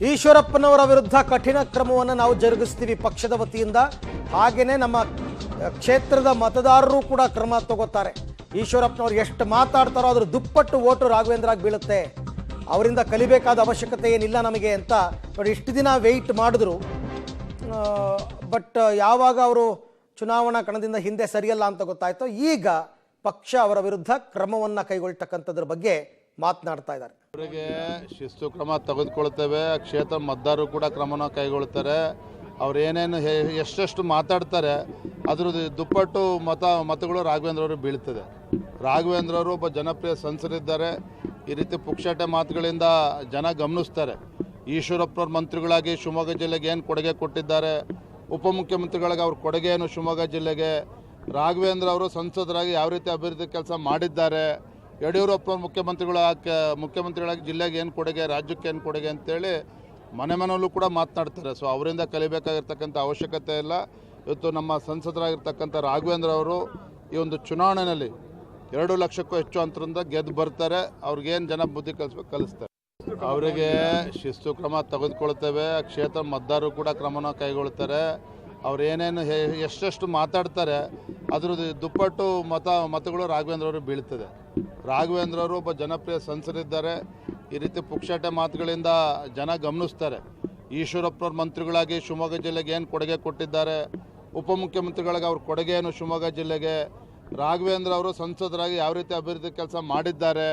ಈಶ್ವರಪ್ಪನವರ ವಿರುದ್ಧ ಕಠಿಣ ಕ್ರಮವನ್ನು ನಾವು ಜರುಗಿಸ್ತೀವಿ ಪಕ್ಷದ ವತಿಯಿಂದ. ಹಾಗೇನೆ ನಮ್ಮ ಕ್ಷೇತ್ರದ ಮತದಾರರು ಕೂಡ ಕ್ರಮ ತಗೋತಾರೆ. ಈಶ್ವರಪ್ಪನವರು ಎಷ್ಟು ಮಾತಾಡ್ತಾರೋ ಅದ್ರ ದುಪ್ಪಟ್ಟು ಓಟು ರಾಘವೇಂದ್ರಾಗ್ ಬೀಳುತ್ತೆ. ಅವರಿಂದ ಕಲಿಬೇಕಾದ ಅವಶ್ಯಕತೆ ಏನಿಲ್ಲ ನಮಗೆ ಅಂತ ನೋಡಿ ಇಷ್ಟು ದಿನ ವೆಯ್ಟ್ ಮಾಡಿದ್ರು. ಬಟ್ ಯಾವಾಗ ಅವರು ಚುನಾವಣಾ ಕಣದಿಂದ ಹಿಂದೆ ಸರಿಯಲ್ಲ ಅಂತ ಗೊತ್ತಾಯ್ತು, ಈಗ ಪಕ್ಷ ಅವರ ವಿರುದ್ಧ ಕ್ರಮವನ್ನು ಕೈಗೊಳ್ತಕ್ಕಂಥದ್ರ ಬಗ್ಗೆ ಮಾತನಾಡ್ತಾ ಇದ್ದಾರೆ. ಅವರಿಗೆ ಶಿಸ್ತು ಕ್ರಮ ತೆಗೆದುಕೊಳ್ತೇವೆ. ಕ್ಷೇತ್ರ ಮತದಾರರು ಕೂಡ ಕ್ರಮನ ಕೈಗೊಳ್ತಾರೆ. ಅವ್ರು ಏನೇನು ಎಷ್ಟೆಷ್ಟು ಮಾತಾಡ್ತಾರೆ ಅದ್ರ ದುಪ್ಪಟ್ಟು ಮತಗಳು ರಾಘವೇಂದ್ರ ಅವರು ಬೀಳ್ತದೆ. ರಾಘವೇಂದ್ರ ಅವರು ಒಬ್ಬ ಜನಪ್ರಿಯ ಸಂಸದರಿದ್ದಾರೆ. ಈ ರೀತಿ ಪುಕ್ಷಾಟೆ ಮಾತುಗಳಿಂದ ಜನ ಗಮನಿಸ್ತಾರೆ. ಈಶ್ವರಪ್ಪನವ್ರ ಮಂತ್ರಿಗಳಾಗಿ ಶಿವಮೊಗ್ಗ ಜಿಲ್ಲೆಗೆ ಏನು ಕೊಡುಗೆ ಕೊಟ್ಟಿದ್ದಾರೆ, ಉಪಮುಖ್ಯಮಂತ್ರಿಗಳಿಗೆ ಅವ್ರ ಕೊಡುಗೆ ಏನು ಶಿವಮೊಗ್ಗ ಜಿಲ್ಲೆಗೆ, ರಾಘವೇಂದ್ರ ಅವರು ಸಂಸದರಾಗಿ ಯಾವ ರೀತಿ ಅಭಿವೃದ್ಧಿ ಕೆಲಸ ಮಾಡಿದ್ದಾರೆ, ಯಡಿಯೂರಪ್ಪನವ್ರ ಮುಖ್ಯಮಂತ್ರಿಗಳಾಗಿ ಜಿಲ್ಲೆಗೆ ಏನು ಕೊಡುಗೆ, ರಾಜ್ಯಕ್ಕೆ ಏನು ಕೊಡುಗೆ ಅಂತೇಳಿ ಮನೆಯಲ್ಲೂ ಕೂಡ ಮಾತನಾಡ್ತಾರೆ. ಸೊ ಅವರಿಂದ ಕಲಿಬೇಕಾಗಿರ್ತಕ್ಕಂಥ ಅವಶ್ಯಕತೆ ಇಲ್ಲ. ಇವತ್ತು ನಮ್ಮ ಸಂಸದರಾಗಿರ್ತಕ್ಕಂಥ ರಾಘವೇಂದ್ರ ಅವರು ಈ ಒಂದು ಚುನಾವಣೆಯಲ್ಲಿ 2 ಲಕ್ಷಕ್ಕೂ ಹೆಚ್ಚು ಅಂತರದಿಂದ ಗೆದ್ದು ಬರ್ತಾರೆ. ಅವ್ರಿಗೇನು ಜನ ಬುದ್ಧಿ ಕಲಿಸ್ತಾರೆ. ಅವರಿಗೆ ಶಿಸ್ತು ಕ್ರಮ ತೆಗೆದುಕೊಳ್ತೇವೆ. ಕ್ಷೇತ್ರ ಮತದಾರರು ಕೂಡ ಕ್ರಮನ ಕೈಗೊಳ್ತಾರೆ. ಅವ್ರು ಏನೇನು ಎಷ್ಟೆಷ್ಟು ಮಾತಾಡ್ತಾರೆ ಅದ್ರ ದುಪ್ಪಟ್ಟು ಮತಗಳು ರಾಘವೇಂದ್ರ ಅವರು ಬೀಳ್ತದೆ. ರಾಘವೇಂದ್ರ ಅವರು ಒಬ್ಬ ಜನಪ್ರಿಯ ಸಂಸದರಿದ್ದಾರೆ. ಈ ರೀತಿ ಪುಕ್ಷಾಟೆ ಮಾತುಗಳಿಂದ ಜನ ಗಮನಿಸ್ತಾರೆ. ಈಶ್ವರಪ್ಪನವ್ರ ಮಂತ್ರಿಗಳಾಗಿ ಶಿವಮೊಗ್ಗ ಜಿಲ್ಲೆಗೆ ಏನು ಕೊಡುಗೆ ಕೊಟ್ಟಿದ್ದಾರೆ, ಉಪಮುಖ್ಯಮಂತ್ರಿಗಳಿಗೆ ಅವ್ರ ಕೊಡುಗೆ ಏನು ಶಿವಮೊಗ್ಗ ಜಿಲ್ಲೆಗೆ, ರಾಘವೇಂದ್ರ ಅವರು ಸಂಸದರಾಗಿ ಯಾವ ರೀತಿ ಅಭಿವೃದ್ಧಿ ಕೆಲಸ ಮಾಡಿದ್ದಾರೆ,